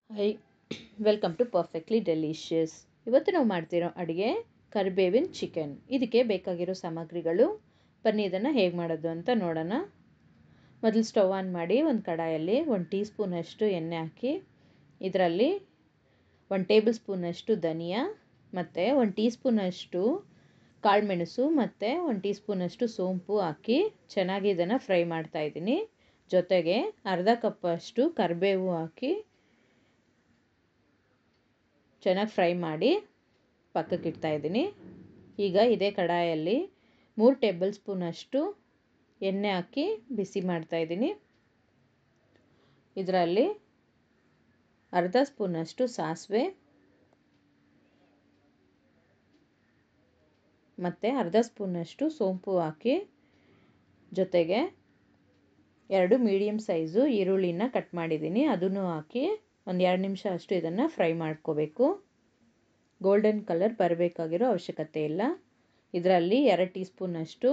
High welcome to perfectly delicious. ಇವತ್ತು ನಾವು ಮಾಡ್ತಿರೋ ಅಡುಗೆ ಕರಿಬೇವಿನ ಚಿಕನ್. ಇದಕ್ಕೆ ಬೇಕಾಗಿರೋ ಸಾಮಗ್ರಿಗಳು, ಬನ್ನಿ ಇದನ್ನು ಹೇಗೆ ಮಾಡೋದು ಅಂತ ನೋಡೋಣ. ಮೊದಲು ಸ್ಟವ್ ಆನ್ ಮಾಡಿ ಒಂದು ಕಡಾಯಲ್ಲಿ 1 ಟೀ ಸ್ಪೂನಷ್ಟು ಎಣ್ಣೆ ಹಾಕಿ, ಇದರಲ್ಲಿ 1 ಟೇಬಲ್ ಸ್ಪೂನಷ್ಟು ಧನಿಯಾ ಮತ್ತು 1 ಟೀ ಸ್ಪೂನಷ್ಟು ಕಾಳುಮೆಣಸು ಮತ್ತು 1 ಟೀ ಸ್ಪೂನಷ್ಟು ಸೋಂಪು ಹಾಕಿ ಚೆನ್ನಾಗಿ ಇದನ್ನು ಫ್ರೈ ಮಾಡ್ತಾಯಿದ್ದೀನಿ. ಜೊತೆಗೆ ಅರ್ಧ ಕಪ್ಪಷ್ಟು ಕರಿಬೇವು ಹಾಕಿ ಚೆನ್ನಾಗಿ ಫ್ರೈ ಮಾಡಿ ಪಕ್ಕಕ್ಕೆ ಇಡ್ತಾಯಿದ್ದೀನಿ. ಈಗ ಇದೇ ಕಡಾಯಲ್ಲಿ 3 ಟೇಬಲ್ ಸ್ಪೂನಷ್ಟು ಎಣ್ಣೆ ಹಾಕಿ ಬಿಸಿ ಮಾಡ್ತಾಯಿದ್ದೀನಿ. ಇದರಲ್ಲಿ ಅರ್ಧ ಸ್ಪೂನಷ್ಟು ಸಾಸಿವೆ ಮತ್ತು ಅರ್ಧ ಸ್ಪೂನಷ್ಟು ಸೋಂಪು ಹಾಕಿ, ಜೊತೆಗೆ 2 ಮೀಡಿಯಮ್ ಸೈಜು ಈರುಳ್ಳಿನ ಕಟ್ ಮಾಡಿದ್ದೀನಿ, ಅದನ್ನು ಹಾಕಿ ಒಂದು 2 ನಿಮಿಷ ಅಷ್ಟು ಇದನ್ನು ಫ್ರೈ ಮಾಡ್ಕೋಬೇಕು. ಗೋಲ್ಡನ್ ಕಲರ್ ಬರಬೇಕಾಗಿರೋ ಅವಶ್ಯಕತೆ ಇಲ್ಲ. ಇದರಲ್ಲಿ 2 ಟೀ ಸ್ಪೂನಷ್ಟು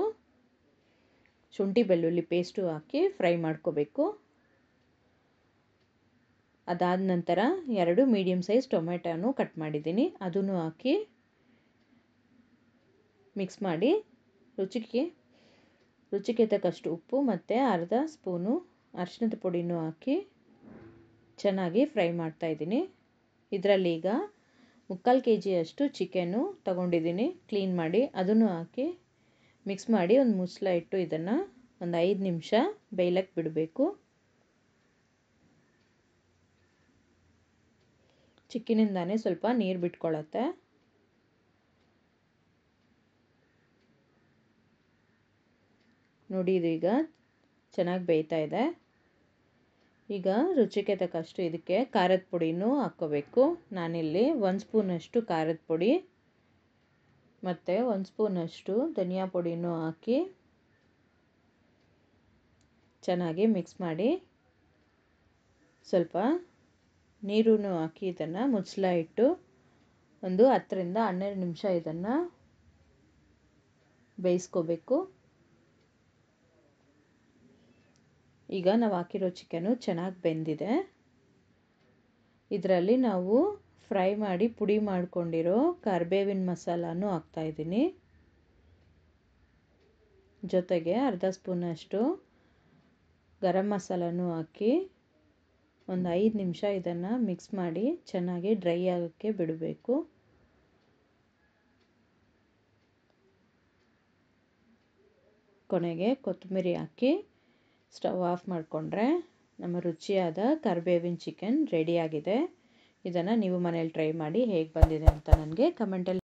ಶುಂಠಿ ಬೆಳ್ಳುಳ್ಳಿ ಪೇಸ್ಟು ಹಾಕಿ ಫ್ರೈ ಮಾಡ್ಕೋಬೇಕು. ಅದಾದ ನಂತರ 2 ಮೀಡಿಯಮ್ ಸೈಜ್ ಟೊಮೆಟೊನು ಕಟ್ ಮಾಡಿದ್ದೀನಿ, ಅದನ್ನು ಹಾಕಿ ಮಿಕ್ಸ್ ಮಾಡಿ ರುಚಿಗೆ ತಕ್ಕಷ್ಟು ಉಪ್ಪು ಮತ್ತು ಅರ್ಧ ಸ್ಪೂನು ಅರಿಶಿಣದ ಪುಡಿನೂ ಹಾಕಿ ಚೆನ್ನಾಗಿ ಫ್ರೈ ಮಾಡ್ತಾಯಿದ್ದೀನಿ. ಇದರಲ್ಲಿ ಈಗ 3/4 kg ಚಿಕನ್ನು ತಗೊಂಡಿದ್ದೀನಿ, ಕ್ಲೀನ್ ಮಾಡಿ ಅದನ್ನು ಹಾಕಿ ಮಿಕ್ಸ್ ಮಾಡಿ ಒಂದು ಮುಚ್ಚಳ ಇಟ್ಟು ಇದನ್ನು ಒಂದು 5 ನಿಮಿಷ ಬೇಯಲಿಕ್ಕೆ ಬಿಡಬೇಕು. ಚಿಕನಿಂದಾನೇ ಸ್ವಲ್ಪ ನೀರು ಬಿಟ್ಕೊಳ್ಳುತ್ತೆ. ನೋಡಿ, ಇದು ಈಗ ಚೆನ್ನಾಗಿ ಬೇಯ್ತಾ ಇದೆ. ಈಗ ರುಚಿಗೆ ತಕ್ಕಷ್ಟು ಇದಕ್ಕೆ ಖಾರದ ಪುಡಿನೂ ಹಾಕ್ಕೋಬೇಕು. ನಾನಿಲ್ಲಿ 1 ಸ್ಪೂನಷ್ಟು ಖಾರದ ಪುಡಿ ಮತ್ತು 1 ಸ್ಪೂನಷ್ಟು ಧನಿಯಾ ಪುಡಿನೂ ಹಾಕಿ ಚೆನ್ನಾಗಿ ಮಿಕ್ಸ್ ಮಾಡಿ ಸ್ವಲ್ಪ ನೀರನ್ನು ಹಾಕಿ ಇದನ್ನು ಮುಚ್ಚಳ ಇಟ್ಟು ಒಂದು 10 ರಿಂದ 12 ನಿಮಿಷ ಇದನ್ನು ಬೇಯಿಸ್ಕೋಬೇಕು. ಈಗ ನಾವು ಹಾಕಿರೋ ಚಿಕನು ಚೆನ್ನಾಗಿ ಬೆಂದಿದೆ. ಇದರಲ್ಲಿ ನಾವು ಫ್ರೈ ಮಾಡಿ ಪುಡಿ ಮಾಡ್ಕೊಂಡಿರೋ ಕರಿಬೇವಿನ ಮಸಾಲಾನು ಹಾಕ್ತಾಯಿದ್ದೀನಿ. ಜೊತೆಗೆ ಅರ್ಧ ಸ್ಪೂನಷ್ಟು ಗರಂ ಮಸಾಲಾನು ಹಾಕಿ ಒಂದು 5 ನಿಮಿಷ ಇದನ್ನು ಮಿಕ್ಸ್ ಮಾಡಿ ಚೆನ್ನಾಗಿ ಡ್ರೈ ಆಗೋಕ್ಕೆ ಬಿಡಬೇಕು. ಕೊನೆಗೆ ಕೊತ್ತಂಬರಿ ಹಾಕಿ ಸ್ಟವ್ ಆಫ್ ಮಾಡಿಕೊಂಡ್ರೆ ನಮ್ಮ ರುಚಿಯಾದ ಕರಿಬೇವಿನ ಚಿಕನ್ ರೆಡಿಯಾಗಿದೆ. ಇದನ್ನು ನೀವು ಮನೇಲಿ ಟ್ರೈ ಮಾಡಿ ಹೇಗೆ ಬಂದಿದೆ ಅಂತ ನನಗೆ ಕಮೆಂಟಲ್ಲಿ